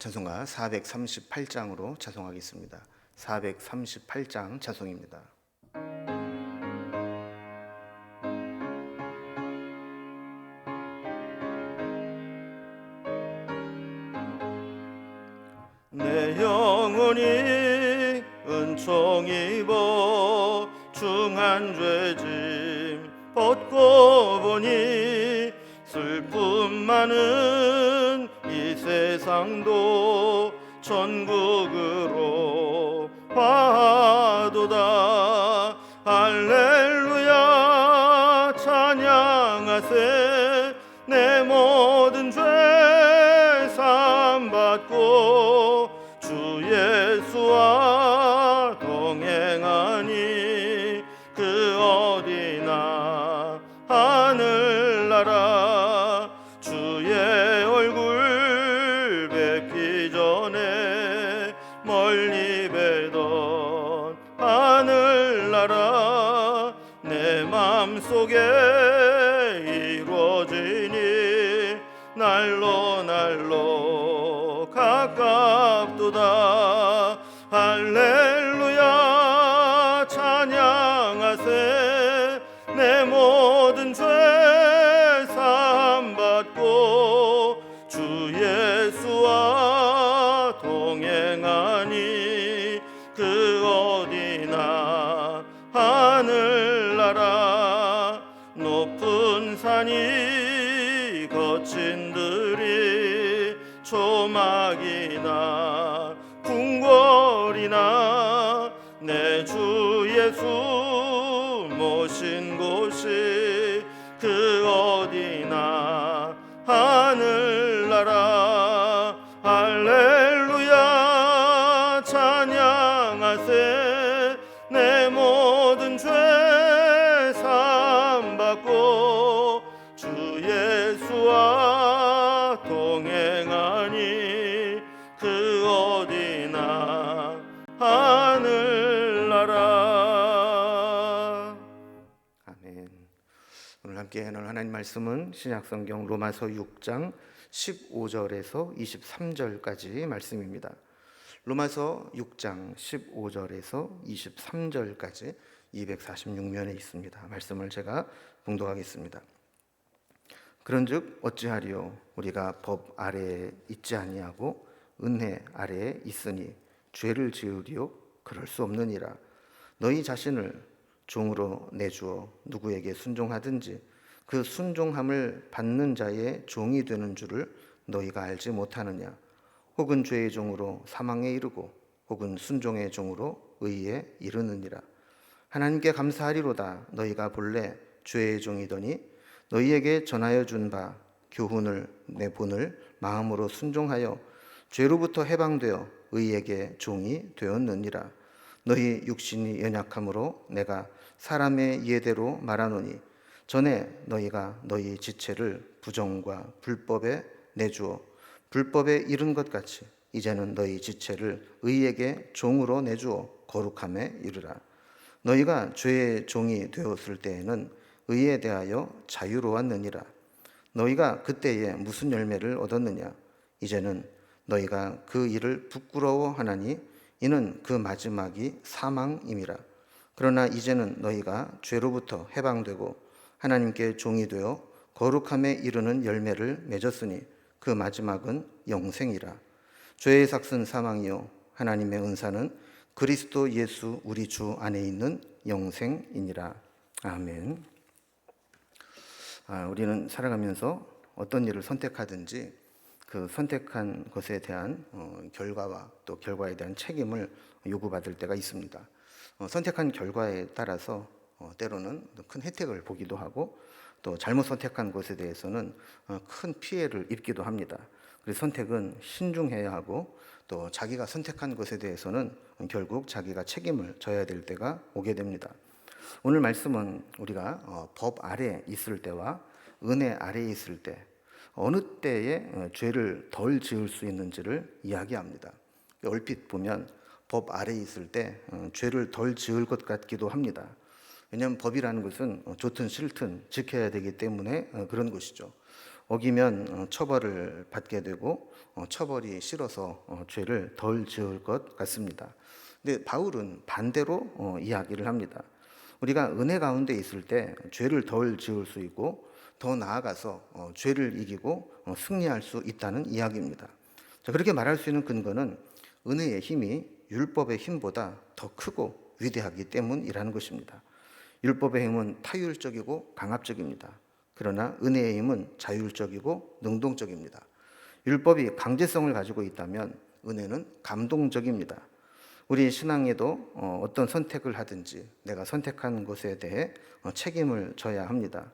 찬송가 438장으로 찬송하겠습니다. 438장 찬송입니다. 내 영혼이 은총 입어 중한 죄짐 벗고 보니 슬픔 많은 이 세상도 천국으로 화도다. 할렐루야 찬양하세. 내 모든 죄 사함받고 주 예수와 동행하니 그 어디나 하늘나라. 주의 얼굴 뵙기 전에 멀리 뵈던 하늘나라. 내 맘속에 이루어지니 날로 날로 가깝도다. 할렐루야 찬양하세. 내 모든 죄 사함받고 주 예수와 동행하니 그 어디나 하늘나라. 높은 산이 거친 들이 초막이나 궁궐이나 내 주 예수 모신 곳이 그 어디나 하늘나라. 할렐루야 찬양하세. 내 모든 죄 사함받고 주 예수와 동행하니 그 어디나 하늘나라. 아멘. 오늘 함께 나눌 하나님 말씀은 신약성경 로마서 6장 15절에서 23절까지 말씀입니다. 로마서 6장 15절에서 23절까지 246면에 있습니다. 말씀을 제가 봉독하겠습니다. 그런즉 어찌하리요? 우리가 법 아래에 있지 아니하고 은혜 아래에 있으니 죄를 지으리요? 그럴 수 없느니라. 너희 자신을 종으로 내주어 누구에게 순종하든지 그 순종함을 받는 자의 종이 되는 줄을 너희가 알지 못하느냐? 혹은 죄의 종으로 사망에 이르고 혹은 순종의 종으로 의에 이르느니라. 하나님께 감사하리로다. 너희가 본래 죄의 종이더니 너희에게 전하여 준 바 교훈을 내 본을 마음으로 순종하여 죄로부터 해방되어 의에게 종이 되었느니라. 너희 육신이 연약함으로 내가 사람의 예대로 말하노니 전에 너희가 너희 지체를 부정과 불법에 내주어 불법에 이른 것 같이 이제는 너희 지체를 의에게 종으로 내주어 거룩함에 이르라. 너희가 죄의 종이 되었을 때에는 의에 대하여 자유로웠느니라. 너희가 그때에 무슨 열매를 얻었느냐? 이제는 너희가 그 일을 부끄러워하나니 이는 그 마지막이 사망임이라. 그러나 이제는 너희가 죄로부터 해방되고 하나님께 종이 되어 거룩함에 이르는 열매를 맺었으니 그 마지막은 영생이라. 죄의 삭은 사망이요 하나님의 은사는 그리스도 예수 우리 주 안에 있는 영생이니라. 아멘. 우리는 살아가면서 어떤 일을 선택하든지 그 선택한 것에 대한 결과와 또 결과에 대한 책임을 요구받을 때가 있습니다. 선택한 결과에 따라서 때로는 큰 혜택을 보기도 하고 또 잘못 선택한 것에 대해서는 큰 피해를 입기도 합니다. 그래서 선택은 신중해야 하고 또 자기가 선택한 것에 대해서는 결국 자기가 책임을 져야 될 때가 오게 됩니다. 오늘 말씀은 우리가 법 아래에 있을 때와 은혜 아래에 있을 때 어느 때에 죄를 덜 지을 수 있는지를 이야기합니다. 얼핏 보면 법 아래에 있을 때 죄를 덜 지을 것 같기도 합니다. 왜냐하면 법이라는 것은 좋든 싫든 지켜야 되기 때문에 그런 것이죠. 어기면 처벌을 받게 되고 처벌이 싫어서 죄를 덜 지을 것 같습니다. 근데 바울은 반대로 이야기를 합니다. 우리가 은혜 가운데 있을 때 죄를 덜 지을 수 있고 더 나아가서 죄를 이기고 승리할 수 있다는 이야기입니다. 자, 그렇게 말할 수 있는 근거는 은혜의 힘이 율법의 힘보다 더 크고 위대하기 때문이라는 것입니다. 율법의 힘은 타율적이고 강압적입니다. 그러나 은혜의 힘은 자율적이고 능동적입니다. 율법이 강제성을 가지고 있다면 은혜는 감동적입니다. 우리 신앙에도 어떤 선택을 하든지 내가 선택한 것에 대해 책임을 져야 합니다.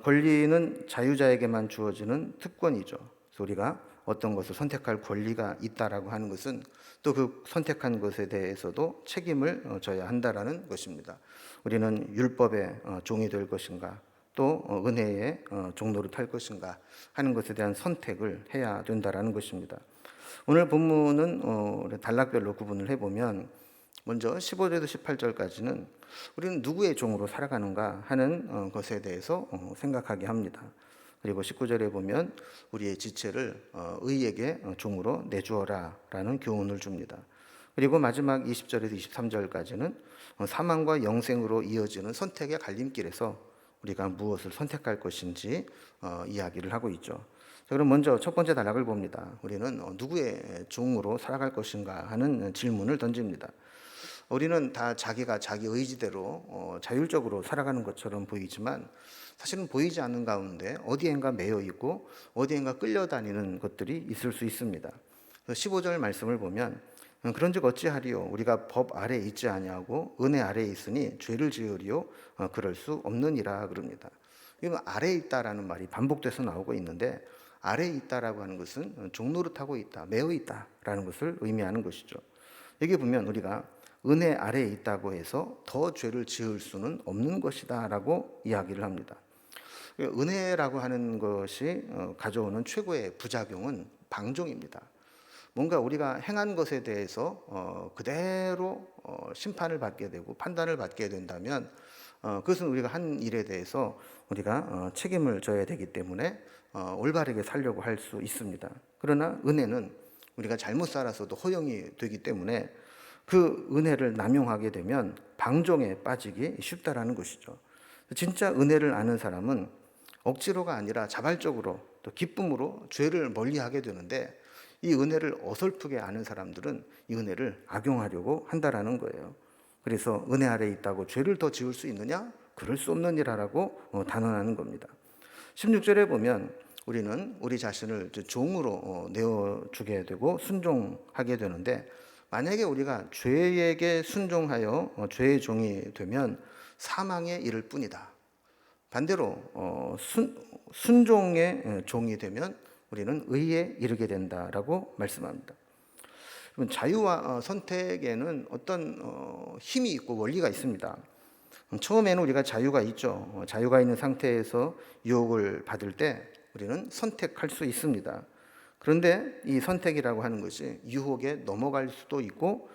권리는 자유자에게만 주어지는 특권이죠. 그래서 우리가 어떤 것을 선택할 권리가 있다라고 하는 것은 또 그 선택한 것에 대해서도 책임을 져야 한다라는 것입니다. 우리는 율법의 종이 될 것인가 또 은혜의 종로를 탈 것인가 하는 것에 대한 선택을 해야 된다라는 것입니다. 오늘 본문은 단락별로 구분을 해보면 먼저 15절에서 18절까지는 우리는 누구의 종으로 살아가는가 하는 것에 대해서 생각하게 합니다. 그리고 19절에 보면 우리의 지체를 의에게 종으로 내주어라 라는 교훈을 줍니다. 그리고 마지막 20절에서 23절까지는 사망과 영생으로 이어지는 선택의 갈림길에서 우리가 무엇을 선택할 것인지 이야기를 하고 있죠. 자, 그럼 먼저 첫 번째 단락을 봅니다. 우리는 누구의 종으로 살아갈 것인가 하는 질문을 던집니다. 우리는 다 자기가 자기 의지대로 자율적으로 살아가는 것처럼 보이지만 사실은 보이지 않는 가운데 어디엔가 매여 있고 어디엔가 끌려다니는 것들이 있을 수 있습니다. 15절 말씀을 보면 그런즉 어찌하리요 우리가 법 아래에 있지 아니하고 은혜 아래에 있으니 죄를 지으리요 그럴 수 없느니라 그럽니다. 이건 아래에 있다라는 말이 반복돼서 나오고 있는데 아래에 있다라고 하는 것은 종노릇하고 있다, 매여 있다라는 것을 의미하는 것이죠. 여기 보면 우리가 은혜 아래에 있다고 해서 더 죄를 지을 수는 없는 것이다라고 이야기를 합니다. 은혜라고 하는 것이 가져오는 최고의 부작용은 방종입니다. 뭔가 우리가 행한 것에 대해서 그대로 심판을 받게 되고 판단을 받게 된다면 그것은 우리가 한 일에 대해서 우리가 책임을 져야 되기 때문에 올바르게 살려고 할 수 있습니다. 그러나 은혜는 우리가 잘못 살아서도 허용이 되기 때문에 그 은혜를 남용하게 되면 방종에 빠지기 쉽다라는 것이죠. 진짜 은혜를 아는 사람은 억지로가 아니라 자발적으로 또 기쁨으로 죄를 멀리하게 되는데 이 은혜를 어설프게 아는 사람들은 이 은혜를 악용하려고 한다라는 거예요. 그래서 은혜 아래에 있다고 죄를 더 지을 수 있느냐? 그럴 수 없느니라라고 단언하는 겁니다. 16절에 보면 우리는 우리 자신을 종으로 내어주게 되고 순종하게 되는데 만약에 우리가 죄에게 순종하여 죄의 종이 되면 사망에 이를 뿐이다. 반대로 순종의 종이 되면 우리는 의에 이르게 된다라고 말씀합니다. 자유와 선택에는 어떤 힘이 있고 원리가 있습니다. 처음에는 우리가 자유가 있죠. 자유가 있는 상태에서 유혹을 받을 때 우리는 선택할 수 있습니다. 그런데 이 선택이라고 하는 것이 유혹에 넘어갈 수도 있고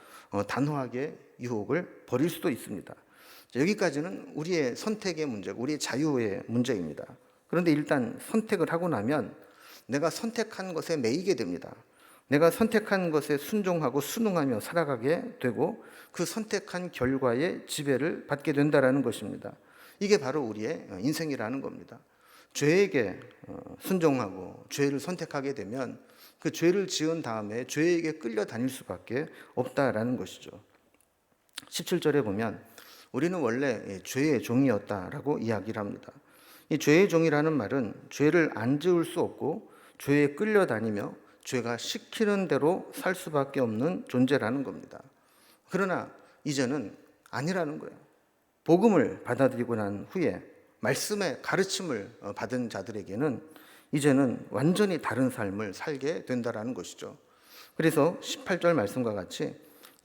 단호하게 유혹을 버릴 수도 있습니다. 여기까지는 우리의 선택의 문제고 우리의 자유의 문제입니다. 그런데 일단 선택을 하고 나면 내가 선택한 것에 매이게 됩니다. 내가 선택한 것에 순종하고 순응하며 살아가게 되고 그 선택한 결과에 지배를 받게 된다는 것입니다. 이게 바로 우리의 인생이라는 겁니다. 죄에게 순종하고 죄를 선택하게 되면 그 죄를 지은 다음에 죄에게 끌려다닐 수밖에 없다라는 것이죠. 17절에 보면 우리는 원래 죄의 종이었다라고 이야기를 합니다. 이 죄의 종이라는 말은 죄를 안 지을 수 없고 죄에 끌려다니며 죄가 시키는 대로 살 수밖에 없는 존재라는 겁니다. 그러나 이제는 아니라는 거예요. 복음을 받아들이고 난 후에 말씀의 가르침을 받은 자들에게는 이제는 완전히 다른 삶을 살게 된다라는 것이죠. 그래서 18절 말씀과 같이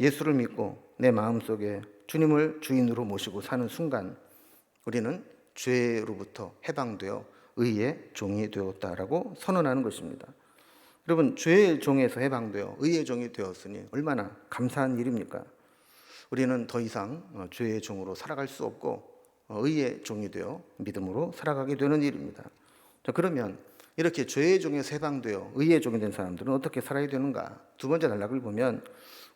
예수를 믿고 내 마음속에 주님을 주인으로 모시고 사는 순간 우리는 죄로부터 해방되어 의의 종이 되었다라고 선언하는 것입니다. 여러분, 죄의 종에서 해방되어 의의 종이 되었으니 얼마나 감사한 일입니까? 우리는 더 이상 죄의 종으로 살아갈 수 없고 의의 종이 되어 믿음으로 살아가게 되는 일입니다. 자, 그러면 이렇게 죄의 종에서 해방되어 의의 종이 된 사람들은 어떻게 살아야 되는가? 두 번째 단락을 보면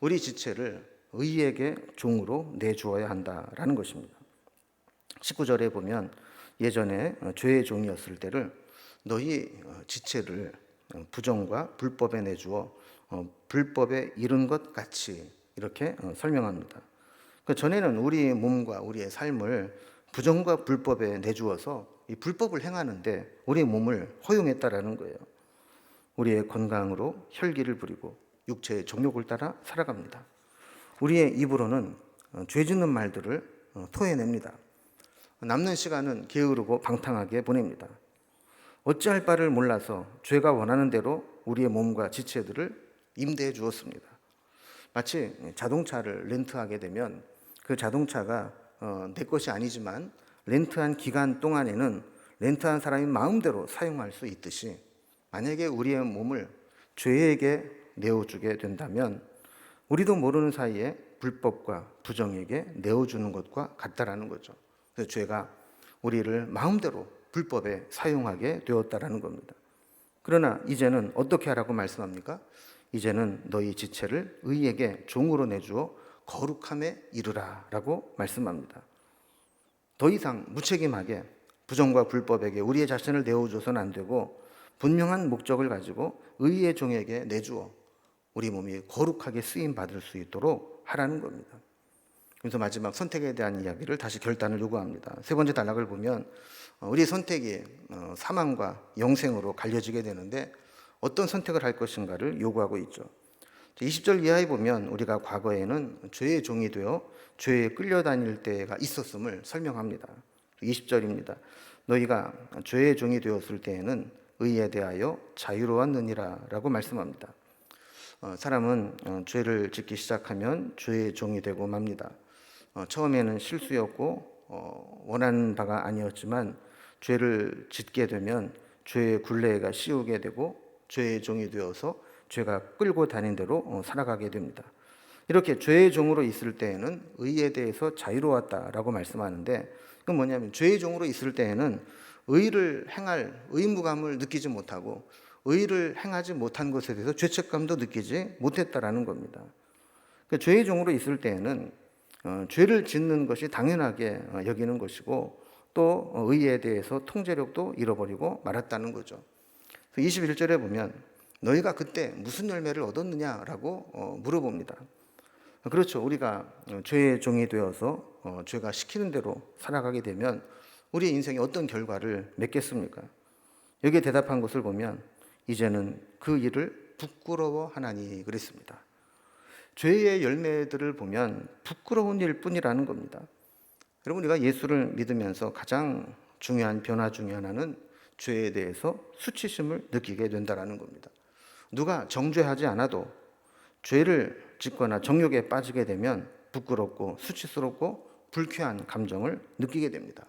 우리 지체를 의에게 종으로 내주어야 한다라는 것입니다. 19절에 보면 예전에 죄의 종이었을 때를 너희 지체를 부정과 불법에 내주어 불법에 이른 것 같이 이렇게 설명합니다. 그 전에는 우리의 몸과 우리의 삶을 부정과 불법에 내주어서 이 불법을 행하는데 우리의 몸을 허용했다라는 거예요. 우리의 건강으로 혈기를 부리고 육체의 정욕을 따라 살아갑니다. 우리의 입으로는 죄 짓는 말들을 토해냅니다. 남는 시간은 게으르고 방탕하게 보냅니다. 어찌할 바를 몰라서 죄가 원하는 대로 우리의 몸과 지체들을 임대해 주었습니다. 마치 자동차를 렌트하게 되면 그 자동차가 내 것이 아니지만 렌트한 기간 동안에는 렌트한 사람이 마음대로 사용할 수 있듯이 만약에 우리의 몸을 죄에게 내어주게 된다면 우리도 모르는 사이에 불법과 부정에게 내어주는 것과 같다라는 거죠. 그래서 죄가 우리를 마음대로 불법에 사용하게 되었다라는 겁니다. 그러나 이제는 어떻게 하라고 말씀합니까? 이제는 너희 지체를 의에게 종으로 내주어 거룩함에 이르라 라고 말씀합니다. 더 이상 무책임하게 부정과 불법에게 우리의 자신을 내어줘서는 안 되고 분명한 목적을 가지고 의의 종에게 내주어 우리 몸이 거룩하게 쓰임 받을 수 있도록 하라는 겁니다. 그래서 마지막 선택에 대한 이야기를 다시 결단을 요구합니다. 세 번째 단락을 보면 우리의 선택이 사망과 영생으로 갈려지게 되는데 어떤 선택을 할 것인가를 요구하고 있죠. 20절 이하에 보면 우리가 과거에는 죄의 종이 되어 죄에 끌려다닐 때가 있었음을 설명합니다. 20절입니다. 너희가 죄의 종이 되었을 때에는 의에 대하여 자유로웠느니라 라고 말씀합니다. 사람은 죄를 짓기 시작하면 죄의 종이 되고 맙니다. 처음에는 실수였고 원하는 바가 아니었지만 죄를 짓게 되면 죄의 굴레가 씌우게 되고 죄의 종이 되어서 죄가 끌고 다닌 대로 살아가게 됩니다. 이렇게 죄의 종으로 있을 때에는 의에 대해서 자유로웠다라고 말씀하는데 그건 뭐냐면 죄의 종으로 있을 때에는 의를 행할 의무감을 느끼지 못하고 의를 행하지 못한 것에 대해서 죄책감도 느끼지 못했다라는 겁니다. 그러니까 죄의 종으로 있을 때에는 죄를 짓는 것이 당연하게 여기는 것이고 또 의에 대해서 통제력도 잃어버리고 말았다는 거죠. 21절에 보면 너희가 그때 무슨 열매를 얻었느냐라고 물어봅니다. 그렇죠. 우리가 죄의 종이 되어서 죄가 시키는 대로 살아가게 되면 우리의 인생에 어떤 결과를 맺겠습니까? 여기에 대답한 것을 보면 이제는 그 일을 부끄러워하나니 그랬습니다. 죄의 열매들을 보면 부끄러운 일뿐이라는 겁니다. 여러분 우리가 예수를 믿으면서 가장 중요한 변화 중에 하나는 죄에 대해서 수치심을 느끼게 된다는 겁니다. 누가 정죄하지 않아도 죄를 짓거나 정욕에 빠지게 되면 부끄럽고 수치스럽고 불쾌한 감정을 느끼게 됩니다.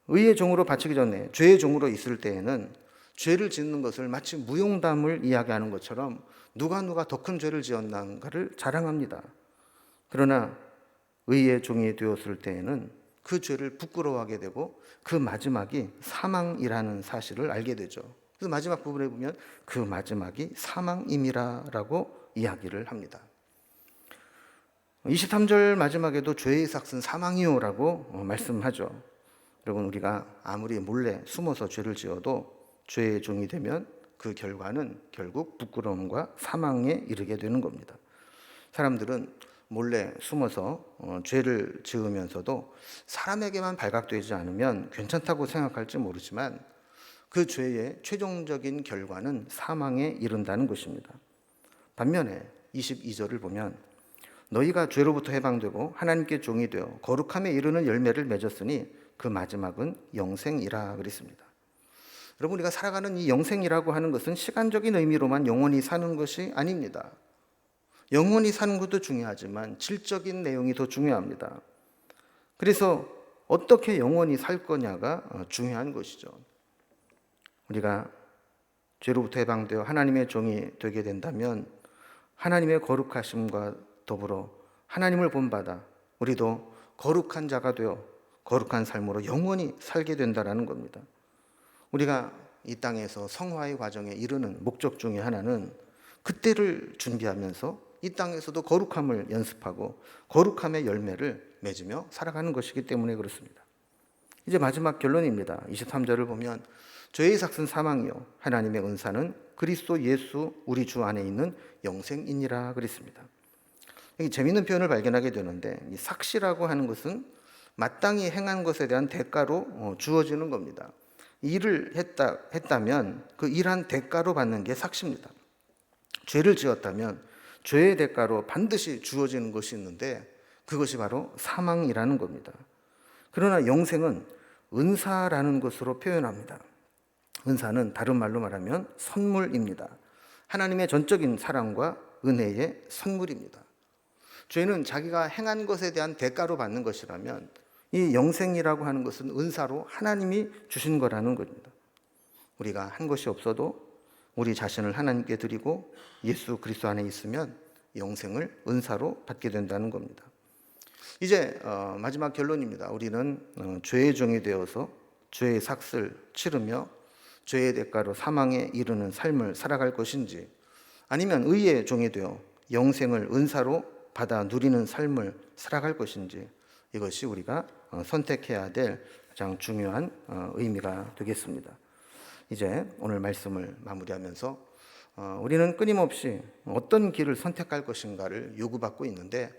의의 종으로 바치기 전에 죄의 종으로 있을 때에는 죄를 짓는 것을 마치 무용담을 이야기하는 것처럼 누가 더 큰 죄를 지었는가를 자랑합니다. 그러나 의의 종이 되었을 때에는 그 죄를 부끄러워하게 되고 그 마지막이 사망이라는 사실을 알게 되죠. 그래서 마지막 부분에 보면 그 마지막이 사망임이라라고 이야기를 합니다. 23절 마지막에도 죄의 삭은 사망이요라고 말씀하죠. 여러분 우리가 아무리 몰래 숨어서 죄를 지어도 죄의 종이 되면 그 결과는 결국 부끄러움과 사망에 이르게 되는 겁니다. 사람들은 몰래 숨어서 죄를 지으면서도 사람에게만 발각되지 않으면 괜찮다고 생각할지 모르지만 그 죄의 최종적인 결과는 사망에 이른다는 것입니다. 반면에 22절을 보면 너희가 죄로부터 해방되고 하나님께 종이 되어 거룩함에 이르는 열매를 맺었으니 그 마지막은 영생이라 그랬습니다. 여러분 우리가 살아가는 이 영생이라고 하는 것은 시간적인 의미로만 영원히 사는 것이 아닙니다. 영원히 사는 것도 중요하지만 질적인 내용이 더 중요합니다. 그래서 어떻게 영원히 살 거냐가 중요한 것이죠. 우리가 죄로부터 해방되어 하나님의 종이 되게 된다면 하나님의 거룩하심과 더불어 하나님을 본받아 우리도 거룩한 자가 되어 거룩한 삶으로 영원히 살게 된다는 겁니다. 우리가 이 땅에서 성화의 과정에 이르는 목적 중에 하나는 그때를 준비하면서 이 땅에서도 거룩함을 연습하고 거룩함의 열매를 맺으며 살아가는 것이기 때문에 그렇습니다. 이제 마지막 결론입니다. 23절을 보면 죄의 삭은 사망이요 하나님의 은사는 그리스도 예수 우리 주 안에 있는 영생이니라 그랬습니다. 여기 재미있는 표현을 발견하게 되는데 이 삭시라고 하는 것은 마땅히 행한 것에 대한 대가로 주어지는 겁니다. 일을 했다면 그 일한 대가로 받는 게 삭시입니다. 죄를 지었다면 죄의 대가로 반드시 주어지는 것이 있는데 그것이 바로 사망이라는 겁니다. 그러나 영생은 은사라는 것으로 표현합니다. 은사는 다른 말로 말하면 선물입니다. 하나님의 전적인 사랑과 은혜의 선물입니다. 죄는 자기가 행한 것에 대한 대가로 받는 것이라면 이 영생이라고 하는 것은 은사로 하나님이 주신 거라는 겁니다. 우리가 한 것이 없어도 우리 자신을 하나님께 드리고 예수 그리스도 안에 있으면 영생을 은사로 받게 된다는 겁니다. 이제 마지막 결론입니다. 우리는 죄의 종이 되어서 죄의 삭을 치르며 죄의 대가로 사망에 이르는 삶을 살아갈 것인지 아니면 의의 종이 되어 영생을 은사로 받아 누리는 삶을 살아갈 것인지 이것이 우리가 선택해야 될 가장 중요한 의미가 되겠습니다. 이제 오늘 말씀을 마무리하면서 우리는 끊임없이 어떤 길을 선택할 것인가를 요구받고 있는데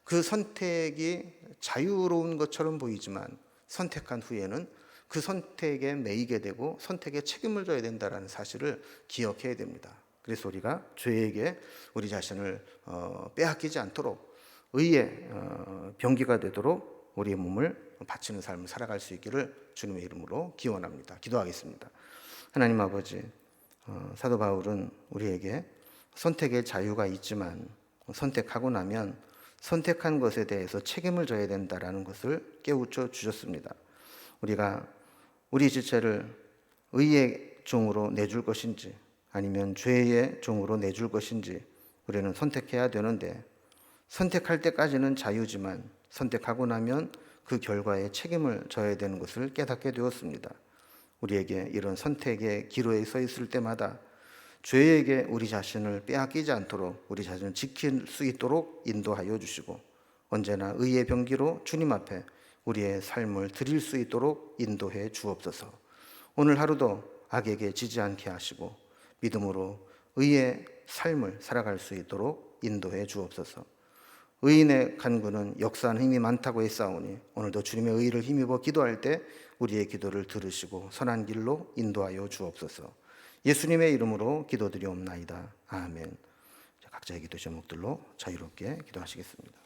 그 선택이 자유로운 것처럼 보이지만 선택한 후에는 그 선택에 매이게 되고 선택에 책임을 져야 된다는 사실을 기억해야 됩니다. 그래서 우리가 죄에게 우리 자신을 빼앗기지 않도록 의의 병기가 되도록 우리의 몸을 바치는 삶을 살아갈 수 있기를 주님의 이름으로 기원합니다. 기도하겠습니다. 하나님 아버지, 사도 바울은 우리에게 선택의 자유가 있지만 선택하고 나면 선택한 것에 대해서 책임을 져야 된다는 것을 깨우쳐 주셨습니다. 우리가 우리 지체를 의의 종으로 내줄 것인지 아니면 죄의 종으로 내줄 것인지 우리는 선택해야 되는데 선택할 때까지는 자유지만 선택하고 나면 그 결과에 책임을 져야 되는 것을 깨닫게 되었습니다. 우리에게 이런 선택의 기로에 서 있을 때마다 죄에게 우리 자신을 빼앗기지 않도록 우리 자신을 지킬 수 있도록 인도하여 주시고 언제나 의의 병기로 주님 앞에 우리의 삶을 드릴 수 있도록 인도해 주옵소서. 오늘 하루도 악에게 지지 않게 하시고 믿음으로 의의 삶을 살아갈 수 있도록 인도해 주옵소서. 의인의 간구는 역사하는 힘이 많다고 했사오니 오늘도 주님의 의를 힘입어 기도할 때 우리의 기도를 들으시고 선한 길로 인도하여 주옵소서. 예수님의 이름으로 기도드리옵나이다. 아멘. 각자의 기도 제목들로 자유롭게 기도하시겠습니다.